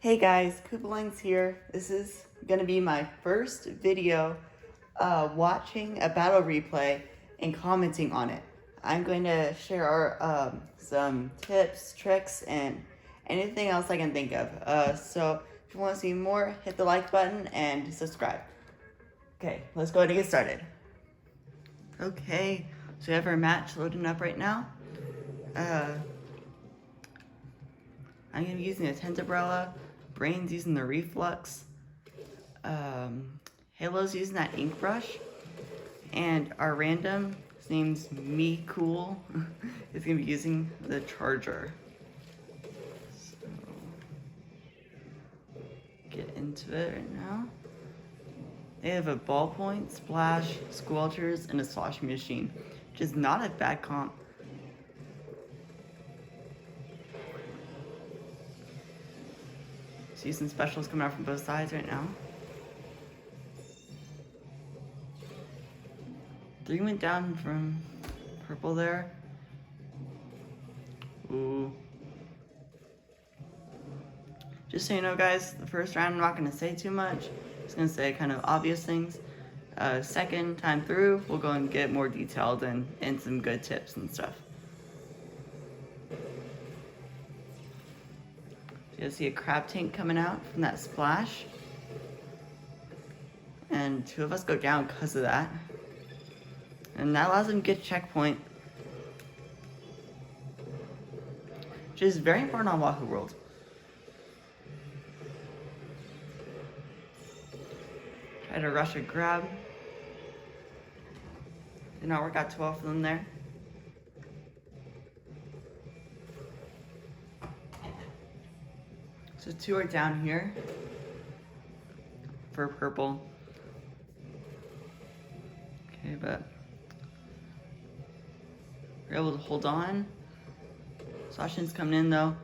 Hey guys, Koopalings here. This is gonna be my first video watching a battle replay and commenting on it. I'm going to share some tips, tricks, and anything else I can think of. So if you want to see more, hit the like button and subscribe. Okay, let's go ahead and get started. Okay, so we have our match loading up right now. I'm gonna be using a tent umbrella. Brain's using the reflux. Halo's using that ink brush. And our random, his name's Me Cool, is gonna be using the charger. So, get into it right now. They have a ballpoint, splash, squelchers, and a sloshing machine, which is not a bad comp. See some specials coming out from both sides right now. 3 went down from purple there. Ooh. Just so you know, guys, the first round I'm not going to say too much. Just going to say kind of obvious things. Second time through, we'll go and get more detailed and some good tips and stuff. You'll see a crab tank coming out from that splash. And 2 of us go down because of that. And that allows them to get a checkpoint. Which is very important on Wahoo World. Try to rush a grab. Did not work out too well for them there. So 2 are down here for purple. Okay, but we're able to hold on. Sashin's coming in though.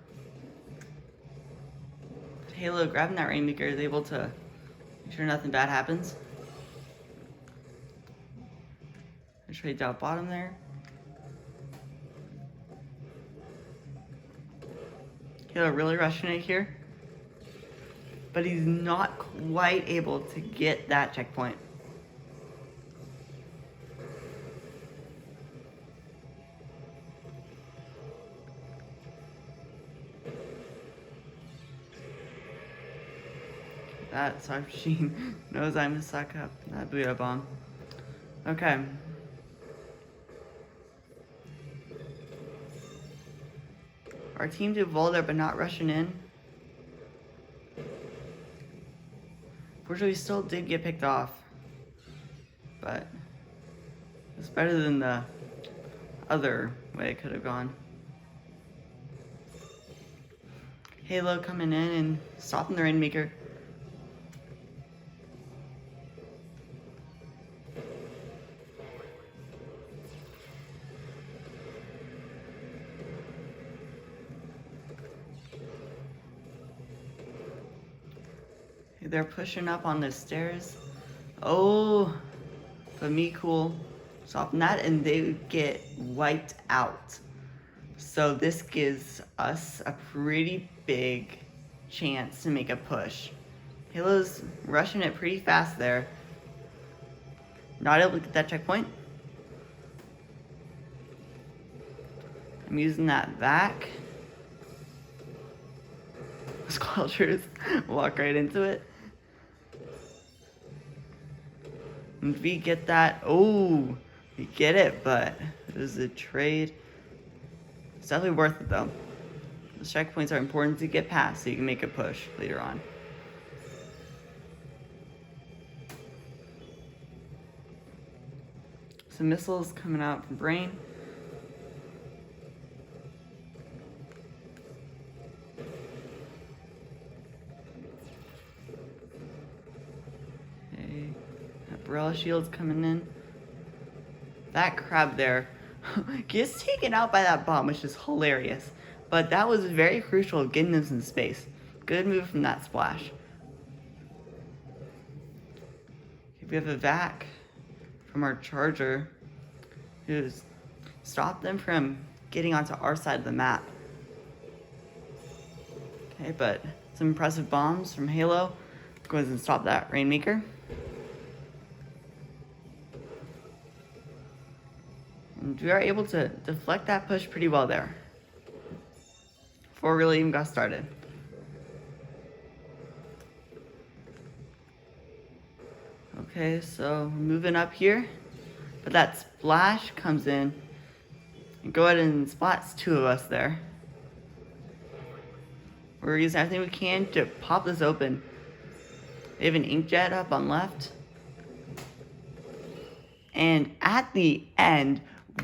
Halo grabbing that Rainmaker is able to make sure nothing bad happens. I trade down bottom there. Halo really rushing it here. But he's not quite able to get that checkpoint. That Sarp Machine knows I'm a suck up. That Booyah Bomb. Okay. Our team did well there, but not rushing in. Fortunately, we still did get picked off. But it's better than the other way it could have gone. Halo coming in and stopping the Rainmaker. They're pushing up on the stairs. Oh, but Me Cool stopping that and they get wiped out. So this gives us a pretty big chance to make a push. Halo's rushing it pretty fast there. Not able to get that checkpoint. I'm using that back. Squelchers walk right into it. And we get that. Oh, we get it, but it was a trade. It's definitely worth it though. The checkpoints are important to get past so you can make a push later on. Some missiles coming out from Brain. Okay, that Barella shield's coming in. That crab there gets taken out by that bomb, which is hilarious. But that was very crucial, getting them some space. Good move from that splash. Okay, we have a vac from our charger who's stopped them from getting onto our side of the map. Okay, but some impressive bombs from Halo. Go ahead and stop that Rainmaker. And we are able to deflect that push pretty well there, before we really even got started. Okay, so moving up here, but that splash comes in, and go ahead and splats 2 of us there. We're using everything we can to pop this open. They have an inkjet up on left. And at the end,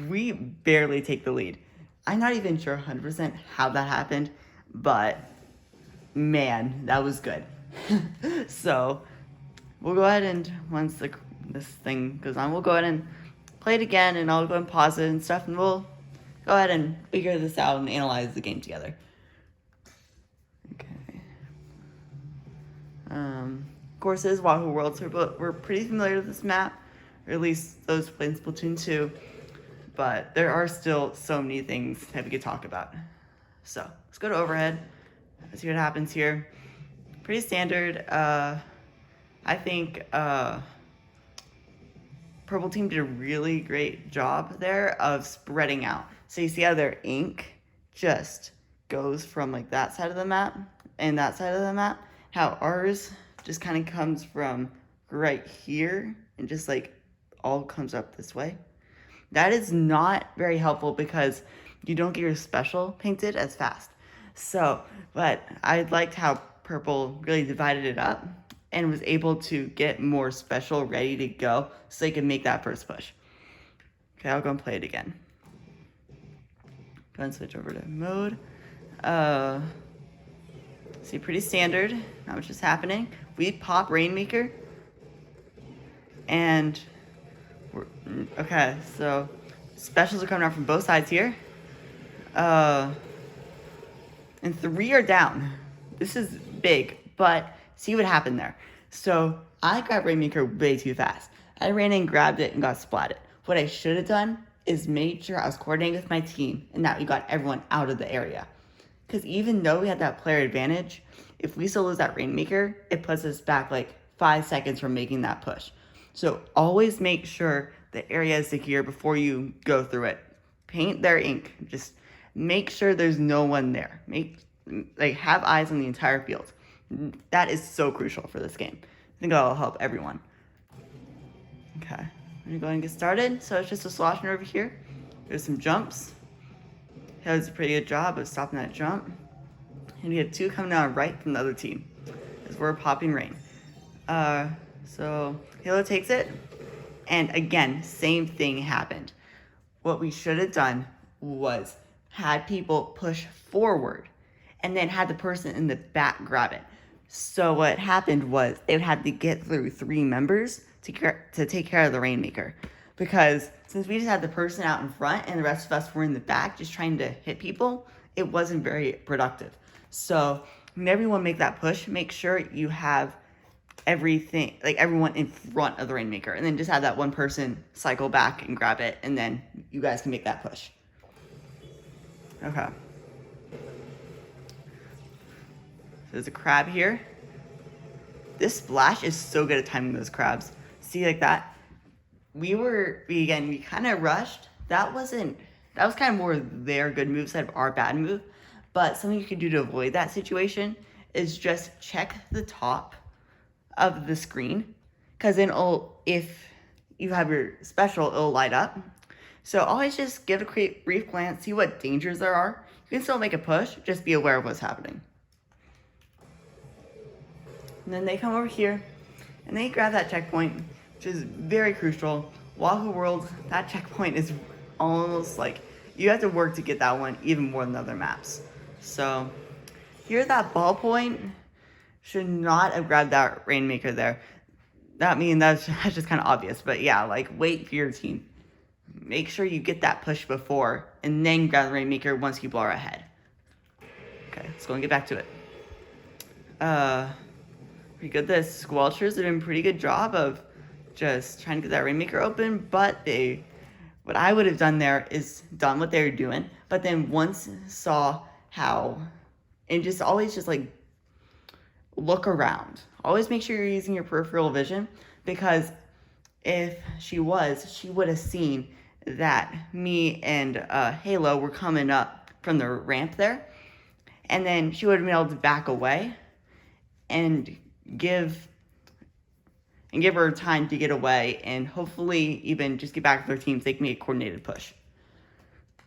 we barely take the lead. I'm not even sure 100% how that happened, but man, that was good. So we'll go ahead and once this thing goes on, we'll go ahead and play it again, and I'll go and pause it and stuff, and we'll go ahead and figure this out and analyze the game together. Okay. Of course, it is Wahoo World, so we're pretty familiar with this map, or at least those who played Splatoon 2, but there are still so many things that we could talk about. So let's go to overhead, see what happens here. Pretty standard. I think Purple Team did a really great job there of spreading out. So you see how their ink just goes from like that side of the map and that side of the map. How ours just kind of comes from right here and just like all comes up this way. That is not very helpful because you don't get your special painted as fast. So, but I liked how Purple really divided it up and was able to get more special ready to go so they could make that first push. Okay, I'll go and play it again. Go and switch over to mode. See, pretty standard, not much is happening. We pop Rainmaker, and okay, so specials are coming out from both sides here. And 3 are down. This is big, but see what happened there. So I grabbed Rainmaker way too fast. I ran in, grabbed it, and got splatted. What I should have done is made sure I was coordinating with my team and that we got everyone out of the area. Because even though we had that player advantage, if we still lose that Rainmaker, it puts us back like 5 seconds from making that push. So always make sure the area is secure before you go through it. Paint their ink. Just make sure there's no one there. Have eyes on the entire field. That is so crucial for this game. I think that'll help everyone. Okay, I'm gonna go ahead and get started. So it's just a sloshing over here. There's some jumps. He does a pretty good job of stopping that jump. And we have 2 coming down right from the other team as we're popping rain. So Halo takes it. And again, same thing happened. What we should have done was had people push forward and then had the person in the back grab it. So what happened was they would have to get through 3 members to take care of the Rainmaker. Because since we just had the person out in front and the rest of us were in the back just trying to hit people, it wasn't very productive. So when everyone make that push, make sure you have everything, like everyone in front of the Rainmaker, and then just have that one person cycle back and grab it, and then you guys can make that push. Okay. There's a crab here. This splash is so good at timing those crabs. See, like that? We kind of rushed. That was kind of more their good move instead of our bad move. But something you can do to avoid that situation is just check the top of the screen. Because then if you have your special, it'll light up. So always just give a brief glance, see what dangers there are. You can still make a push, just be aware of what's happening. And then they come over here, and they grab that checkpoint, which is very crucial. Wahoo World, that checkpoint is almost like, you have to work to get that one even more than other maps. So, here that ballpoint should not have grabbed that Rainmaker there. That's just kind of obvious, but yeah, like, wait for your team. Make sure you get that push before, and then grab the Rainmaker once people are ahead. Okay, let's go and get back to it. Pretty good. The Squelchers did a pretty good job of just trying to get that Rainmaker open, but what I would have done there is done what they were doing, but then once saw how, and just always just like look around. Always make sure you're using your peripheral vision, because if she would have seen that me and Halo were coming up from the ramp there, and then she would have been able to back away and give her time to get away, and hopefully even just get back with her team so they can make a coordinated push.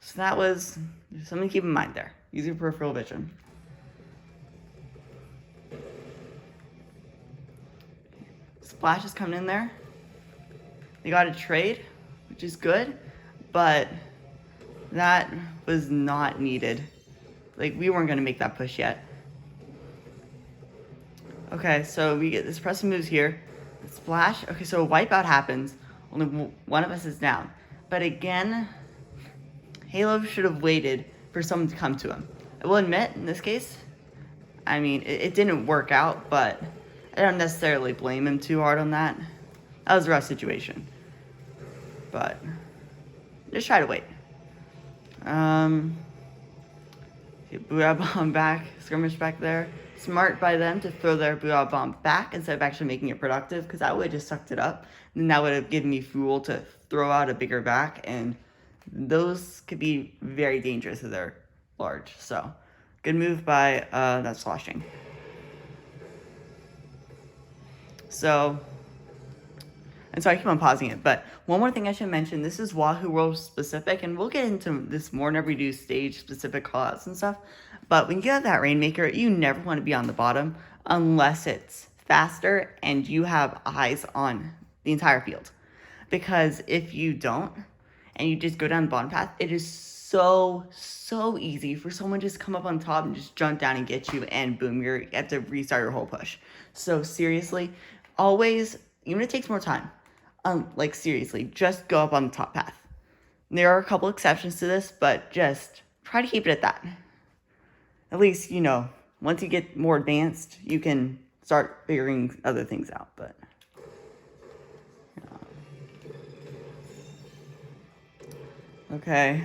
So that was something to keep in mind there. Use your peripheral vision. Splash is coming in there. They got a trade, which is good, but that was not needed. Like, we weren't going to make that push yet. Okay, so we get this pressing moves here. Splash. Okay, so a wipeout happens. Only one of us is down. But again, Halo should have waited for someone to come to him. I will admit, in this case, I mean, it didn't work out, but I don't necessarily blame him too hard on that. That was a rough situation. But just try to wait. Booyah bomb back, skirmish back there. Smart by them to throw their booyah bomb back instead of actually making it productive, because that would have just sucked it up. And that would have given me fuel to throw out a bigger back, and those could be very dangerous if they're large. So, good move by that sloshing. So, and so I keep on pausing it, but one more thing I should mention, this is Wahoo World specific, and we'll get into this more whenever we do stage specific callouts and stuff. But when you have that Rainmaker, you never want to be on the bottom unless it's faster and you have eyes on the entire field. Because if you don't, and you just go down the bottom path, it is so easy for someone to just come up on top and just jump down and get you, and boom, you have to restart your whole push. So seriously, always, even if it takes more time, like seriously, just go up on the top path. There are a couple exceptions to this, but just try to keep it at that. At least, you know, once you get more advanced, you can start figuring other things out, but... Okay.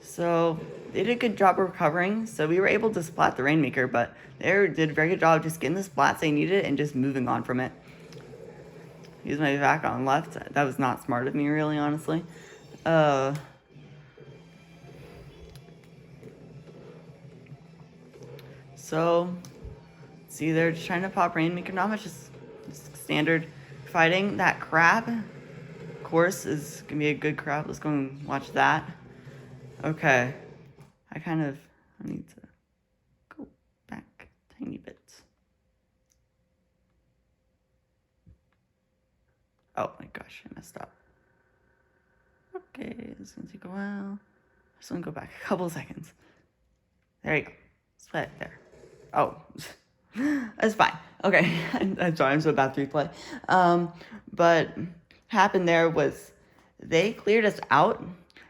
So, they did a good job of recovering, so we were able to splat the Rainmaker, but they did a very good job of just getting the splats they needed and just moving on from it. Use my vac on left. That was not smart of me, really, honestly. So, see, they're just trying to pop Rainmaker. Not much, just standard fighting. That crab, of course, is going to be a good crab. Let's go and watch that. Okay. I need to go back a tiny bit. Oh my gosh, I messed up. Okay, it's going to take a while. Just going to go back a couple of seconds. There you go. Split it there. Oh, that's fine. Okay, I'm sorry, I'm so bad at replay. But happened there was they cleared us out,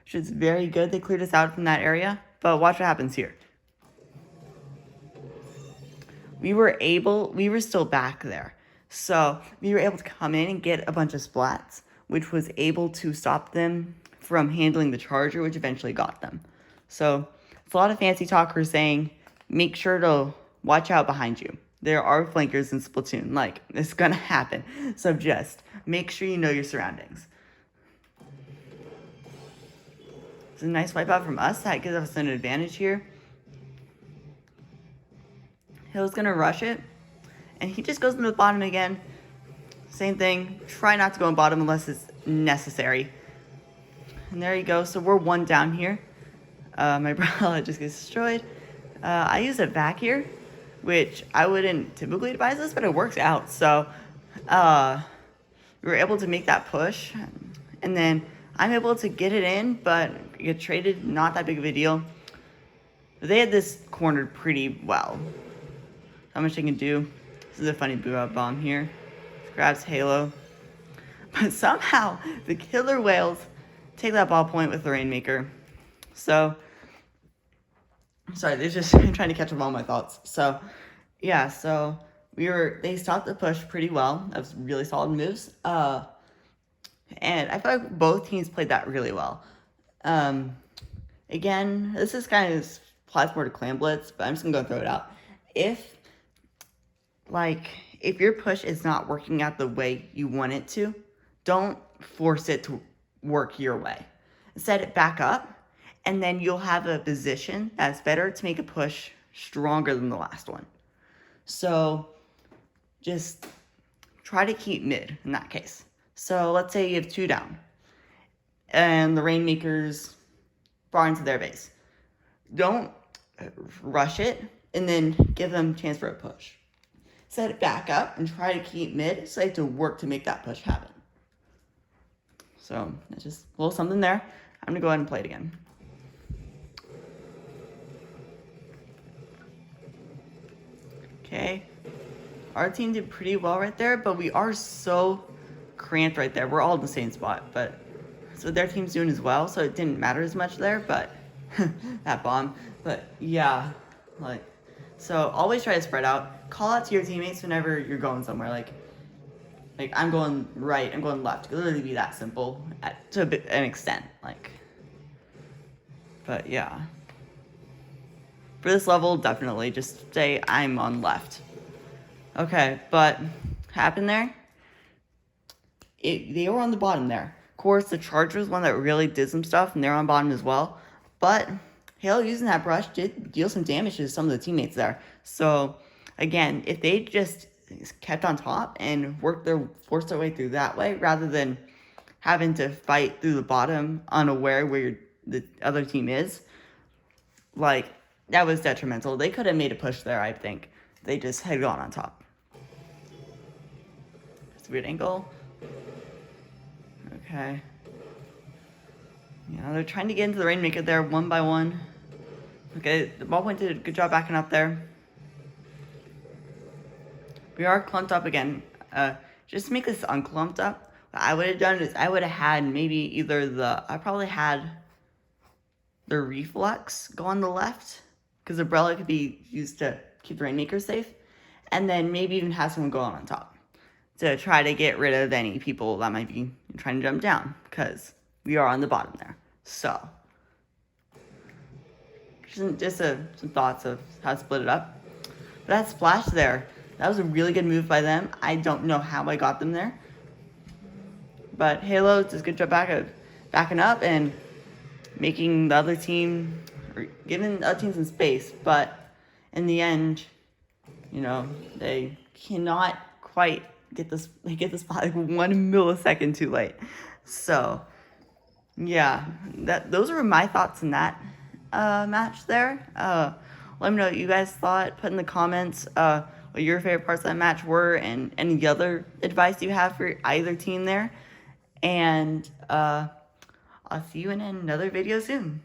which is very good. They cleared us out from that area. But watch what happens here. We were still back there. So we were able to come in and get a bunch of splats, which was able to stop them from handling the charger, which eventually got them. So it's a lot of fancy talkers saying, make sure to watch out behind you. There are flankers in Splatoon. Like, it's gonna happen. So just make sure you know your surroundings. It's a nice wipeout from us. That gives us an advantage here. Hill's gonna rush it. And he just goes into the bottom again. Same thing. Try not to go in bottom unless it's necessary. And there you go. So we're one down here. My umbrella just gets destroyed. I use a vac here, which I wouldn't typically advise this, but it works out. So we were able to make that push. And then I'm able to get it in, but get traded. Not that big of a deal. They had this cornered pretty well. How much they can do. This is a funny boo-out bomb here. Grabs Halo. But somehow, the killer whales take that ball point with the Rainmaker. So, sorry, I'm trying to catch up on my thoughts. So, yeah, so they stopped the push pretty well. That was really solid moves. And I feel like both teams played that really well. Again, this is kind of applies more to Clan Blitz, but I'm just going to go throw it out. If like, if your push is not working out the way you want it to, don't force it to work your way. Set it back up, and then you'll have a position that's better to make a push stronger than the last one. So just try to keep mid in that case. So let's say you have 2 down, and the Rainmakers far into their base. Don't rush it, and then give them a chance for a push. Set it back up and try to keep mid so they have to work to make that push happen. So that's just a little something there. I'm going to go ahead and play it again. Okay. Our team did pretty well right there, but we are so cramped right there. We're all in the same spot, but so their team's doing as well, so it didn't matter as much there, but that bomb. But yeah, like, so always try to spread out. Call out to your teammates whenever you're going somewhere. Like I'm going right, I'm going left. It could literally be that simple to an extent. Like, but yeah. For this level, definitely just say I'm on left. Okay, but happened there? They were on the bottom there. Of course, the Charger was one that really did some stuff, and they're on bottom as well. But Halo using that brush did deal some damage to some of the teammates there. So, again, if they just kept on top and forced their way through that way, rather than having to fight through the bottom unaware where the other team is, like, that was detrimental. They could have made a push there, I think. They just had gone on top. It's a weird angle. Okay. Yeah, they're trying to get into the Rainmaker there one by one. Okay, the ballpoint did a good job backing up there. We are clumped up again. Just to make this unclumped up, what I would have done is I would have had maybe either I probably had the Reflux go on the left, because the Umbrella could be used to keep the Rainmaker safe, and then maybe even have someone go on top to try to get rid of any people that might be trying to jump down, because we are on the bottom there. So, just some thoughts of how to split it up. But that splash there, that was a really good move by them. I don't know how I got them there. But Halo does a good job backing up and making the other team, or giving the other team some space. But in the end, you know, they cannot quite get the spot like 1 millisecond too late. So, yeah, those were my thoughts in that match there. Let me know what you guys thought. Put in the comments what your favorite parts of that match were, and any other advice you have for either team there. And I'll see you in another video soon.